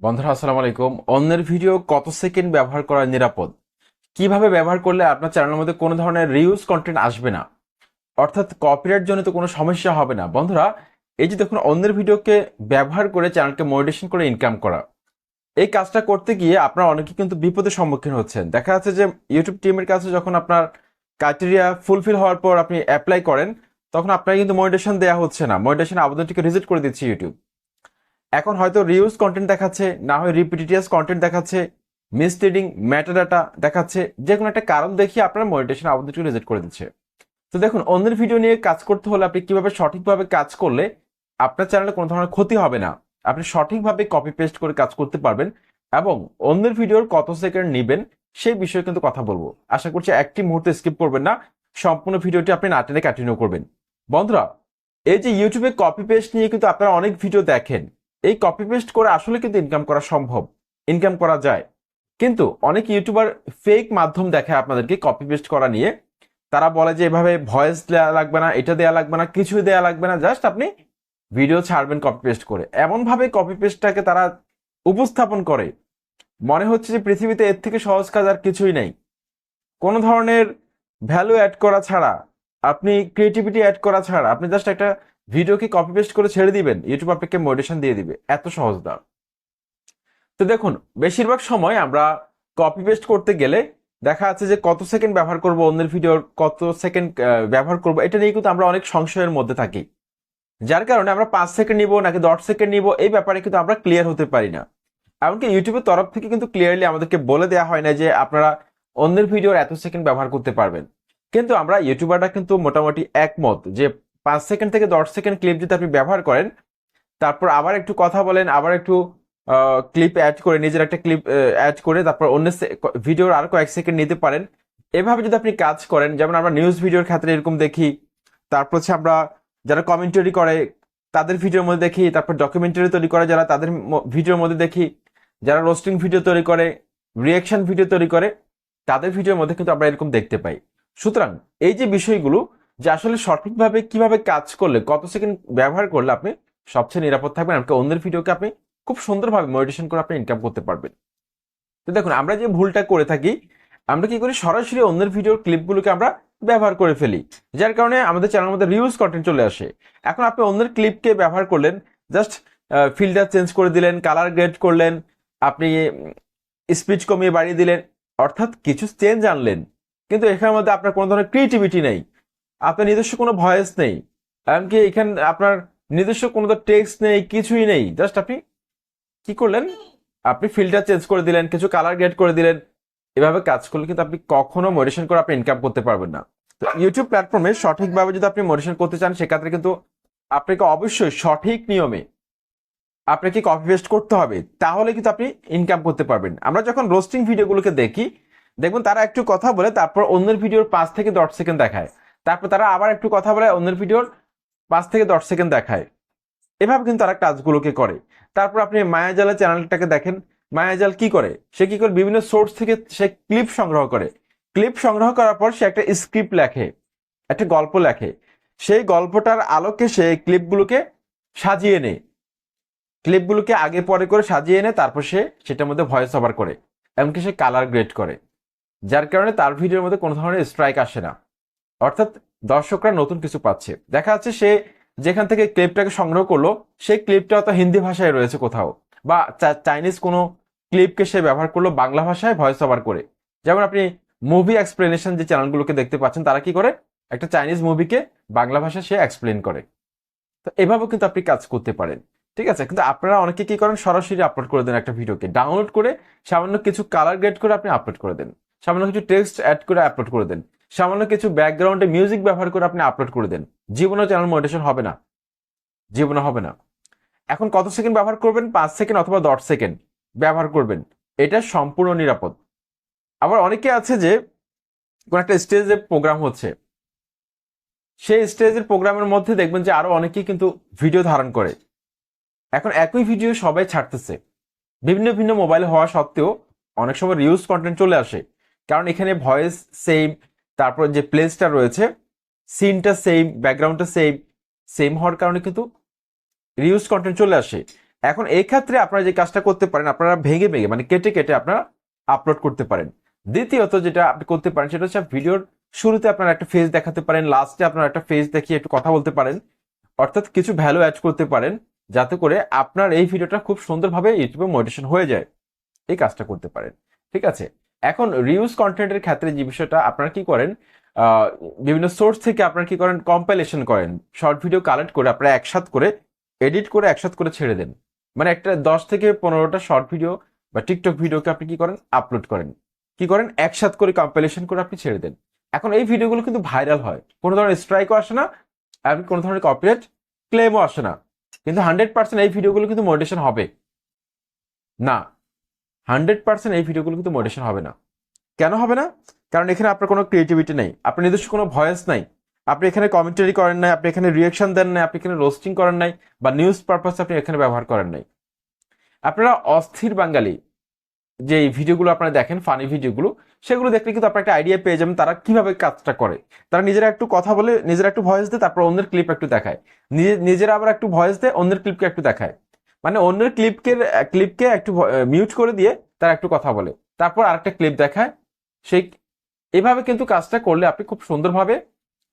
বন্ধুরা আসসালামু আলাইকুম। অন্যের ভিডিও কত সেকেন্ড ব্যবহার করা নিরাপদ, কিভাবে ব্যবহার করলে আপনার চ্যানেলের মধ্যে কোনো ধরনের রিউজ কন্টেন্ট আসবে না, অর্থাৎ কপিরাইট জনিত কোনো সমস্যা হবে না। বন্ধুরা, এই যে দেখুন, অন্যের ভিডিওকে ব্যবহার করে চ্যানেলকে মনিটাইজেশন করে ইনকাম করা, এই কাজটা করতে গিয়ে আপনারা অনেকে কিন্তু বিপদের সম্মুখীন হচ্ছেন। দেখা যাচ্ছে যে ইউটিউব টিমের কাছে যখন আপনার ক্রাইটেরিয়া ফুলফিল হওয়ার পর আপনি অ্যাপ্লাই করেন, তখন আপনার কিন্তু মনিটাইজেশন দেওয়া হচ্ছে না, মনিটাইজেশন আবেদনটিকে রিজেক্ট করে দিচ্ছে ইউটিউব। এখন হয়তো রিউজ কন্টেন্ট দেখাচ্ছে, না হয় রিপিটিটিয়াস কন্টেন্ট দেখাচ্ছে, মিসলিডিং মেটাডাটা দেখাচ্ছে, যে কোনো একটা কারণ দেখিয়ে আপনার মনিটাইজেশন আবেদনটি রিজেক্ট করে দিচ্ছে। তো দেখুন, অন্যের ভিডিও নিয়ে কাজ করতে হলে আপনি কিভাবে সঠিকভাবে কাজ করলে আপনার চ্যানেলে কোনো ধরনের ক্ষতি হবে না, আপনি সঠিকভাবে কপি পেস্ট করে কাজ করতে পারবেন এবং অন্যের ভিডিওর কত সেকেন্ড নেবেন সেই বিষয়ে কিন্তু কথা বলবো। আশা করছি একটি মুহূর্তে স্কিপ করবেন না, সম্পূর্ণ ভিডিওটি আপনি না টেনে কন্টিনিউ করবেন। বন্ধুরা, এই যে ইউটিউবে কপি পেস্ট নিয়ে কিন্তু আপনারা অনেক ভিডিও দেখেন, এই কপি পেস্ট করে আসলে কিন্তু ইনকাম করা সম্ভব, ইনকাম করা যায়। কিন্তু অনেক ইউটিউবার ফেক মাধ্যম দেখায় আপনাদেরকে কপি পেস্ট করা নিয়ে। তারা বলে যে এভাবে ভয়েস দেওয়া লাগবে না, এটা দেওয়া লাগবে না, কিছুই দেওয়া লাগবে না, জাস্ট আপনি ভিডিও ছাড়বেন কপি পেস্ট করে। এমন ভাবে কপি পেস্টটাকে তারা উপস্থাপন করে, মনে হচ্ছে যে পৃথিবীতে এর থেকে সহজ কাজ আর কিছুই নেই। কোনো ধরনের ভ্যালু অ্যাড করা ছাড়া, আপনি ক্রিয়েটিভিটি অ্যাড করা ছাড়া আপনি জাস্ট একটা ভিডিওকে কপি পেস্ট করে ছেড়ে দিবেন, ইউটিউব আপনাকে মোটিভেশন দিয়ে দিবে, এত সহজ না। তো দেখুন, বেশিরভাগ সময় আমরা কপি পেস্ট করতে গেলে দেখা যাচ্ছে যে কত সেকেন্ড ব্যবহার করব, অন্যের ভিডিওর কত সেকেন্ড ব্যবহার করব, এটা নিয়ে কিন্তু আমরা অনেক সংশয়ের মধ্যে থাকি। যার কারণে আমরা 5 সেকেন্ড নিব নাকি 10 সেকেন্ড নিব, এই ব্যাপারে কিন্তু আমরা ক্লিয়ার হতে পারি না। এমনকি ইউটিউবের তরফ থেকে কিন্তু ক্লিয়ারলি আমাদেরকে বলে দেওয়া হয় না যে আপনারা অন্যের ভিডিওর এত সেকেন্ড ব্যবহার করতে পারবেন। কিন্তু আমরা ইউটিউবাররা কিন্তু মোটামুটি একমত যে 5 সেকেন্ড থেকে 10 সেকেন্ড ক্লিপ যদি আপনি ব্যবহার করেন, তারপর আবার একটু কথা বলেন, আবার একটু ক্লিপ অ্যাড করে, নিজের একটা ক্লিপ অ্যাড করে তারপর অন্য ভিডিওর আর কয়েক সেকেন্ড নিতে পারেন। এভাবে যদি আপনি কাজ করেন, যেমন আমরা নিউজ ভিডিওর ক্ষেত্রে এরকম দেখি, তারপর হচ্ছে আমরা যারা কমেন্টারি করে তাদের ভিডিওর মধ্যে দেখি, তারপর ডকুমেন্টারি তৈরি করে যারা তাদের ভিডিওর মধ্যে দেখি, যারা রোস্টিং ভিডিও তৈরি করে, রিয়াকশন ভিডিও তৈরি করে, তাদের ভিডিওর মধ্যে কিন্তু আমরা এরকম দেখতে পাই। সুতরাং এই যে বিষয়গুলো, যে আসলে সঠিকভাবে কিভাবে কাজ করলে কত সেকেন্ড ব্যবহার করলে আপনি সবচেয়ে নিরাপদ থাকবেন, আপনি অন্যের ভিডিওকে আপনি খুব সুন্দরভাবে মডিটেশন করে আপনি ইনকাম করতে পারবেন। তো দেখুন, আমরা যে ভুলটা করে থাকি, আমরা কি করি, সরাসরি অন্যের ভিডিওর ক্লিপগুলোকে আমরা ব্যবহার করে ফেলি, যার কারণে আমাদের চ্যানেলের মধ্যে রিউজ কন্টেন্ট চলে আসে। এখন আপনি অন্যের ক্লিপকে ব্যবহার করলেন, জাস্ট ফিল্টার চেঞ্জ করে দিলেন, কালার গ্রেড করলেন, আপনি স্পিচ কমিয়ে বাড়িয়ে দিলেন, অর্থাৎ কিছু চেঞ্জ আনলেন, কিন্তু এখানের মধ্যে আপনার কোনো ধরনের ক্রিয়েটিভিটি নেই, আপনার নিজস্ব কোনো ভয়েস নেই, এমনকি এখানে আপনার নিজস্ব কোনো টেক্সট নেই, কিছুই নেই। জাস্ট আপনি কি করলেন, আপনি ফিল্টার চেঞ্জ করে দিলেন, কিছু কালার গ্রেড করে দিলেন। এভাবে কাজ করলে কিন্তু আপনি কখনো মোটিভেশন করে আপনি ইনকাম করতে পারবেন না। তো ইউটিউব প্ল্যাটফর্মে সঠিকভাবে যদি আপনি মোটিভেশন করতে চান, সেক্ষেত্রে কিন্তু আপনাকে অবশ্যই সঠিক নিয়মে আপনাকে কপি পেস্ট করতে হবে, তাহলে কিন্তু আপনি ইনকাম করতে পারবেন। আমরা যখন রোস্টিং ভিডিওগুলোকে দেখি, দেখবেন তারা একটু কথা বলে তারপর অন্যের ভিডিওর 5 থেকে 10 সেকেন্ড দেখায়, তারপর তারা আবার একটু কথা বলে অন্যের ভিডিওর 5 থেকে 10 সেকেন্ড দেখায়। এভাবে কিন্তু তারা কাজগুলোকে করে। তারপর আপনি মায়াজালের চ্যানেলটাকে দেখেন, মায়াজাল কি করে, সে কি করে, বিভিন্ন সোর্স থেকে সে ক্লিপ সংগ্রহ করে, ক্লিপ সংগ্রহ করার পর সে একটা স্ক্রিপ্ট লেখে, একটা গল্প লেখে, সেই গল্পটার আলোকে সে ক্লিপগুলোকে সাজিয়ে নেয়, ক্লিপগুলোকে আগে পরে করে সাজিয়ে এনে তারপর সে সেটার মধ্যে ভয়েস ওভার করে, এমনকি সে কালার গ্রেড করে, যার কারণে তার ভিডিওর মধ্যে কোনো ধরনের স্ট্রাইক আসে না, অর্থাৎ দর্শকরা নতুন কিছু পাচ্ছে। দেখা যাচ্ছে সে যেখান থেকে ক্লিপটাকে সংগ্রহ করলো, সেই ক্লিপটা হয়তো হিন্দি ভাষায় রয়েছে কোথাও, বা চাইনিজ কোনো ক্লিপকে সে ব্যবহার করলো বাংলা ভাষায় ভয়েস ওভার করে। যেমন আপনি মুভি এক্সপ্লেনেশন যে চ্যানেলগুলোকে দেখতে পাচ্ছেন, তারা কি করে, একটা চাইনিজ মুভিকে বাংলা ভাষায় সে এক্সপ্লেন করে। তো এভাবেও কিন্তু আপনি কাজ করতে পারেন। ঠিক আছে, কিন্তু আপনারা অনেকে কি করেন, সরাসরি আপলোড করে দেন, একটা ভিডিওকে ডাউনলোড করে সামান্য কিছু কালার গ্রেড করে আপনি আপলোড করে দেন, সামান্য কিছু টেক্সট অ্যাড করে আপলোড করে দেন, সামান্য কিছু ব্যাকগ্রাউন্ডে মিউজিক ব্যবহার করে আপনি আপলোড করে দেন। জীবনেও চ্যানেল মনিটাইজেশন হবে না, জীবনে হবে না। এখন কত সেকেন্ড ব্যবহার করবেন, 5 সেকেন্ড অথবা 10 সেকেন্ড ব্যবহার করবেন, এটা সম্পূর্ণ নিরাপদ। আবার অনেকে আছে যে কোন একটা স্টেজে প্রোগ্রাম হচ্ছে, সেই স্টেজের প্রোগ্রামের মধ্যে দেখবেন যে আরো অনেকেই কিন্তু ভিডিও ধারণ করে। এখন একই ভিডিও সবাই ছাড়তেছে, বিভিন্ন ভিন্ন মোবাইলে হওয়া সত্ত্বেও অনেক সময় রিউজ কন্টেন্ট চলে আসে, কারণ এখানে ভয়েস সেম, তারপর যে প্লেসটা রয়েছে, সিনটা সেম, ব্যাকগ্রাউন্ডটা সেম, সেম হওয়ার কারণে কিন্তু রিউজ কন্টেন্ট চলে আসে। এখন এই ক্ষেত্রে আপনারা যে কাজটা করতে পারেন, আপনারা ভেঙে ভেঙে মানে কেটে কেটে আপনারা আপলোড করতে পারেন। দ্বিতীয়ত যেটা আপনি করতে পারেন সেটা হচ্ছে ভিডিওর শুরুতে আপনারা একটা ফেজ দেখাতে পারেন, লাস্টে আপনারা একটা ফেজ দেখিয়ে একটু কথা বলতে পারেন, অর্থাৎ কিছু ভ্যালু অ্যাড করতে পারেন যাতে করে আপনার এই ভিডিওটা খুব সুন্দরভাবে ইউটিউবে মনিটাইজেশন হয়ে যায়। এই কাজটা করতে পারেন, ঠিক আছে। এখন রিউজ কন্টেন্টের ক্ষেত্রে যে বিষয়টা আপনারা কি করেন, বিভিন্ন সোর্স থেকে আপনারা কি করেন, কম্পাইলেশন করেন, শর্ট ভিডিও কালেক্ট করে আপনারা একসাথ করে এডিট করে একসাথ করে ছেড়ে দেন। মানে একটা 10 থেকে 15টা শর্ট ভিডিও বা টিকটক ভিডিওকে আপনি কি করেন, আপলোড করেন, কি করেন, একসাথ করে কম্পাইলেশন করে আপনি ছেড়ে দেন। এখন এই ভিডিওগুলো কিন্তু ভাইরাল হয়, কোনো ধরনের স্ট্রাইকও আসে না, এবং কোনো ধরনের কপিরাইট ক্লেমও আসে না, কিন্তু 100% এই ভিডিওগুলো কিন্তু মনিটাইজেশন হবে না। 100% এই ভিডিওগুলো কিন্তু মনিটাইজেশন হবে না। কেন হবে না? কারণ এখানে আপনার কোনো ক্রিয়েটিভিটি নেই, আপনার নিজস্ব কোনো ভয়েস নাই, আপনি এখানে কমেন্টারি করেন নাই, আপনি এখানে রিয়াকশন দেন নাই, আপনি এখানে রোস্টিং করেন নাই, বা নিউজ পারপাস আপনি এখানে ব্যবহার করেন নাই। আপনারা অস্থির বাঙালি যে এই ভিডিওগুলো আপনারা দেখেন, ফানি ভিডিওগুলো, সেগুলো দেখলে কিন্তু আপনার একটা আইডিয়া পেয়ে যাবেন তারা কিভাবে কাজটা করে। তারা নিজেরা একটু কথা বলে, নিজেরা একটু ভয়েস দেয়, তারপর অন্যের ক্লিপ একটু দেখায়, নিজেরা আবার একটু ভয়েস দেয়, অন্যের ক্লিপকে একটু দেখায়, মানে অন্যের ক্লিপকে একটু মিউট করে দিয়ে তারা একটু কথা বলে, তারপর আরেকটা ক্লিপ দেখায়। সেই এভাবে কিন্তু কাজটা করলে আপনি খুব সুন্দরভাবে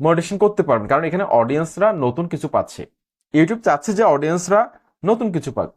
মনিটাইজেশন করতে পারবেন, কারণ এখানে অডিয়েন্সরা নতুন কিছু পাচ্ছে। ইউটিউব চাচ্ছে যে অডিয়েন্সরা নতুন কিছু পাক।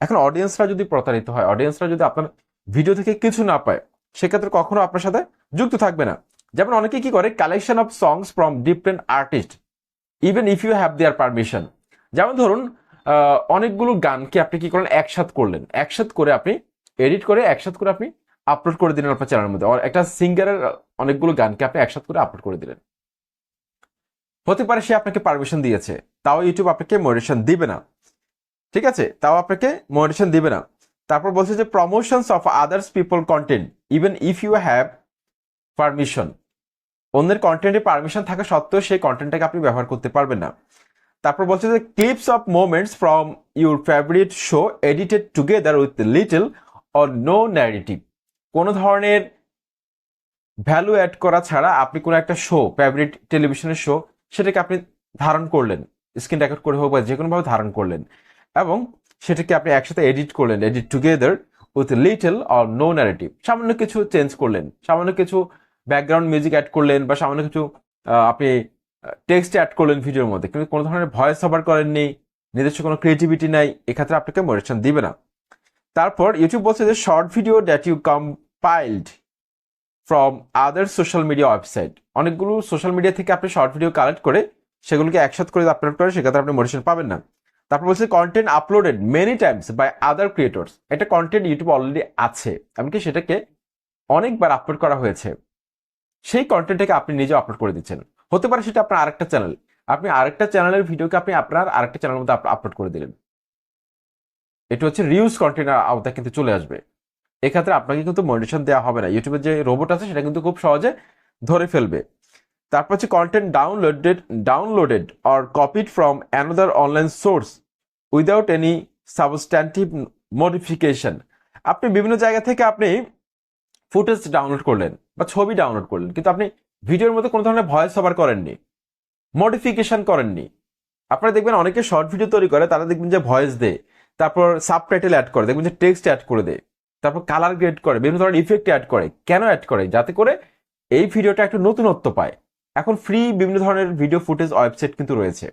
এখন অডিয়েন্সরা যদি প্রতারিত হয়, অডিয়েন্সরা যদি আপনার ভিডিও থেকে কিছু না পায়, সেক্ষেত্রে কখনো আপনার সাথে যুক্ত থাকবে না। যেমন অনেকে কি করে, collection of songs from different artist even if you have their permission. যেমন ধরুন অনেকগুলো গানকে আপনি কি করলেন, একসাথ করলেন, একসাথ করে আপনি এডিট করে একসাথ করে আপনি আপলোড করে দিলেন আপনার চ্যানেলের মধ্যে। একটা সিঙ্গারের অনেকগুলো গানকে আপনি একসাথ করে আপলোড করে দিলেন। হতে পারে সে আপনাকে পারমিশন দিয়েছে, তাও ইউটিউব আপনাকে মনিটাইজেশন দিবে না, ঠিক আছে, তাও আপনাকে মনিটাইজেশন দিবে না। তারপর বলছে যে promotions of others people content even if you have permission. অন্যের কন্টেন্টে পারমিশন থাকা সত্ত্বেও সেই কন্টেন্টটাকে আপনি ব্যবহার করতে পারবেন না। তারপর বলছে যে clips of moments from your favourite show edited together with little or no narrative. কোনো ধরনের ভ্যালু অ্যাড করা ছাড়া আপনি কোনো একটা শো, ফেভারিট টেলিভিশনের শো, সেটাকে আপনি ধারণ করলেন, স্ক্রিন রেকর্ড করে হোক বা যে কোনোভাবে ধারণ করলেন, এবং সেটাকে আপনি একসাথে এডিট করলেন, edit together with little or no narrative. সামান্য কিছু চেঞ্জ করলেন, সামান্য কিছু ব্যাকগ্রাউন্ড মিউজিক অ্যাড করলেন, বা সামান্য কিছু আপনি টেক্সট অ্যাড করলেন ভিডিওর মধ্যে, কিন্তু কোনো ধরনের ভয়েস ওভার করেননি, নিজস্ব কোনো ক্রিয়েটিভিটি নাই, এক্ষেত্রে আপনাকে মনিটাইজেশন দিবে না। তারপর ইউটিউব বলছে যে short video that you compiled from other social media website. অনেকগুলো সোশ্যাল মিডিয়া থেকে আপনি শর্ট ভিডিও কালেক্ট করে সেগুলোকে একসাথে করে আপলোড করে, সেক্ষেত্রে আপনি মনিটাইজেশন পাবেন না। তারপর বলছে content uploaded many times by other creators. এটা কন্টেন্ট ইউটিউব অলরেডি আছে, এমনকি সেটাকে অনেকবার আপলোড করা হয়েছে, সেই কন্টেন্টটাকে আপনি নিজে আপলোড করে দিচ্ছেন। হতে পারে সেটা আপনার আরেকটা চ্যানেল, আপনি আরেকটা চ্যানেলের ভিডিওকে আপনি আপনার আরেকটা চ্যানেলের মধ্যে আপলোড করে দিলেন। এটা হচ্ছে রিউজ কন্টেন্টের আওতায় কিন্তু চলে আসবে। এক্ষেত্রে আপনাকে কিন্তু মনিটাইজেশন দেওয়া হবে না, ইউটিউবের যে রোবট আছে সেটা কিন্তু খুব সহজে ধরে ফেলবে। তারপর হচ্ছে content downloaded or copied from another online source without any substantive modification. আপনি বিভিন্ন জায়গা থেকে আপনি ফুটেজ ডাউনলোড করলেন বা ছবি ডাউনলোড করলেন, কিন্তু আপনি ভিডিওর মধ্যে কোনো ধরনের ভয়েস ওভার করেননি, মডিফিকেশন করেননি। আপনারা দেখবেন অনেকে শর্ট ভিডিও তৈরি করে, তারা দেখবেন যে ভয়েস দেয়, তারপর সাবটাইটেল অ্যাড করে, দেখবেন যে টেক্সট অ্যাড করে দেয়, তারপর কালার গ্রেড করে, বিভিন্ন ধরনের ইফেক্ট অ্যাড করে। কেন অ্যাড করে? যাতে করে এই ভিডিওটা একটু নতুনত্ব পায়। এখন ফ্রি বিভিন্ন ধরনের ভিডিও ফুটেজ ওয়েবসাইট কিন্তু রয়েছে,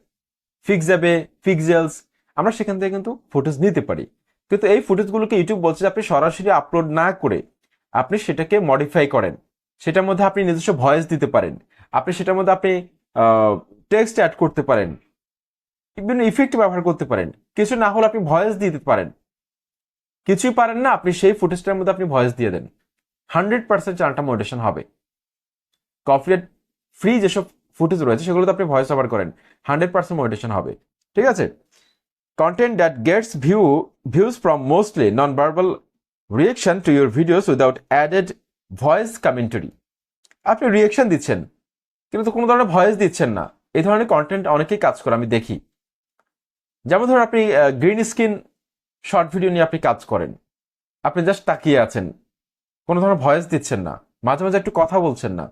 ফিক্সাবে, পিক্সেলস, আমরা সেখান থেকে কিন্তু ফুটেজ নিতে পারি। কিন্তু এই ফুটেজগুলোকে ইউটিউব বলছে যে আপনি সরাসরি আপলোড না করে আপনি সেটাকে মডিফাই করেন, সেটার মধ্যে আপনি নিজস্ব ভয়েস দিতে পারেন, আপনি সেটার মধ্যে আপনি টেক্সট অ্যাড করতে পারেন, বিভিন্ন ইফেক্ট ব্যবহার করতে পারেন, কিছু না হলে আপনি ভয়েস দিতে পারেন। কিছুই পারেন না, আপনি সেই ফুটেজটার মধ্যে আপনি ভয়েস দিয়ে দেন, 100% চ্যানেলটা মনিটাইজেশন হবে। কপিরাইট ফ্রি যেসব ফুটেজ রয়েছে সেগুলোতে আপনি ভয়েস ওভার করেন, 100% মনিটাইজেশন হবে, ঠিক আছে। Content that gets views from mostly non verbal reaction to your videos without added voice commentary. আপনি রিয়েকশন দিচ্ছেন কিন্তু কোনো ধরনের ভয়েস দিচ্ছেন না, এই ধরনের কন্টেন্ট অনেকেই কাজ করে আমি দেখি। যেমন ধরুন আপনি গ্রিন স্ক্রিন শর্ট ভিডিও নিয়ে আপনি কাজ করেন, আপনি জাস্ট তাকিয়ে আছেন, কোনো ধরনের ভয়েস দিচ্ছেন না, মাঝে মাঝে একটু কথা বলছেন না,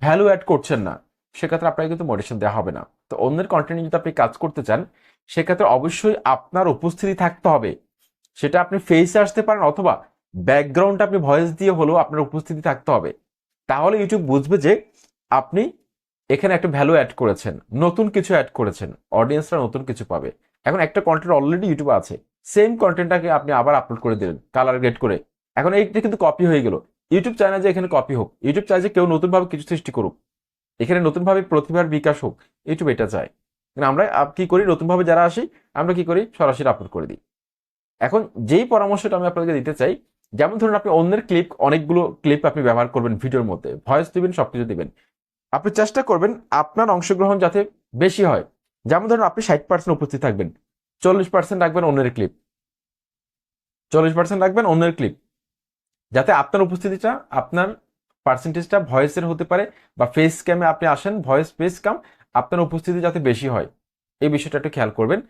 ভ্যালু অ্যাড করছেন না, সেক্ষেত্রে আপনাকে কিন্তু মোটিভেশন দেওয়া হবে না। তো অন্যের কন্টেন্ট যদি আপনি কাজ করতে চান, সেক্ষেত্রে অবশ্যই আপনার উপস্থিতি থাকতে হবে। সেটা আপনি ফেসে আসতে পারেন অথবা ব্যাকগ্রাউন্ডে আপনি ভয়েস দিয়ে হলেও আপনার উপস্থিতি থাকতে হবে। তাহলে ইউটিউব বুঝবে যে আপনি এখানে একটা ভ্যালু অ্যাড করেছেন, নতুন কিছু অ্যাড করেছেন, অডিয়েন্সরা নতুন কিছু পাবে। এখন একটা কন্টেন্ট অলরেডি ইউটিউবে আছে, সেম কন্টেন্টটাকে আপনি আবার আপলোড করে দিলেন কালার গ্রেড করে, এখন এইটা কিন্তু কপি হয়ে গেল। ইউটিউব চায় না যে এখানে কপি হোক, ইউটিউব চায় যে কেউ নতুনভাবে কিছু সৃষ্টি করুক, এখানে নতুনভাবে প্রতিভার বিকাশ হোক, ইউটিউব এটা চায়। কিন্তু আমরা কি করি, নতুনভাবে যারা আসি আমরা কি করি, সরাসরি আপলোড করে দিই। এখন যেই পরামর্শটা আমি আপনাদেরকে দিতে চাই, যেমন ধরুন আপনি অন্যের ক্লিপ, অনেকগুলো ক্লিপ আপনি ব্যবহার করবেন ভিডিওর মধ্যে, ভয়েস দিবেন, সবকিছু দিবেন, আপনি চেষ্টা করবেন আপনার অংশগ্রহণ যাতে বেশি হয়। যেমন ধরুন আপনি 60% উপস্থিত থাকবেন, 40% রাখবেন অন্যের ক্লিপ, 40% রাখবেন অন্যের ক্লিপ, যাতে আপনার উপস্থিতিটা, আপনার পার্সেন্টেজটা ভয়েসের হতে পারে, বা ফেস ক্যামে আপনি আসেন, ভয়েস ফেস ক্যাম, আপনার উপস্থিতি যাতে বেশি হয়, এই বিষয়টা একটু খেয়াল করবেন।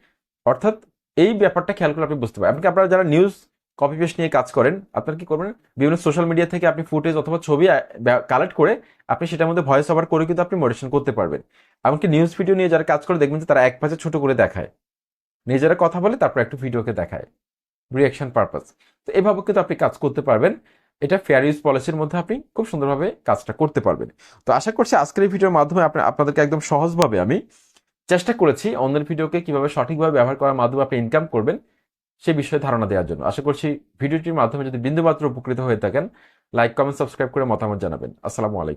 অর্থাৎ এই ব্যাপারটা খেয়াল করলে আপনি বুঝতে পারবেন। এমনকি আপনারা যারা নিউজ কপি পেস্ট নিয়ে কাজ করেন, আপনারা কি করবেন, বিভিন্ন সোশ্যাল মিডিয়া থেকে আপনি ফুটেজ অথবা ছবি কালেক্ট করে আপনি সেটার মধ্যে ভয়েস ওভার করে কিন্তু আপনি মডারেশন করতে পারবেন। এমনকি নিউজ ভিডিও নিয়ে যারা কাজ করে দেখবেন যে তারা এক পাশে ছোট করে দেখায়, নিজেরা কথা বলে তারপর একটু ভিডিওকে দেখায় রিয়াকশন পারপাস। তো এভাবে কিন্তু আপনি কাজ করতে পারবেন। এটা ফেয়ার ইউজ পলিসির মধ্যে আপনি খুব সুন্দরভাবে কাজটা করতে পারবেন। তো আশা করছি আজকের এই ভিডিওর মাধ্যমে আপনাদেরকে একদম সহজভাবে আমি চেষ্টা করেছি অন্যের ভিডিওকে কিভাবে সঠিকভাবে ব্যবহার করার মাধ্যমে আপনি ইনকাম করবেন সে বিষয়ে ধারণা দেওয়ার জন্য। আশা করছি ভিডিওটির মাধ্যমে যদি বিন্দুমাত্র উপকৃত হয়ে থাকেন, লাইক, কমেন্ট, সাবস্ক্রাইব করে মতামত জানাবেন। আসসালামু আলাইকুম।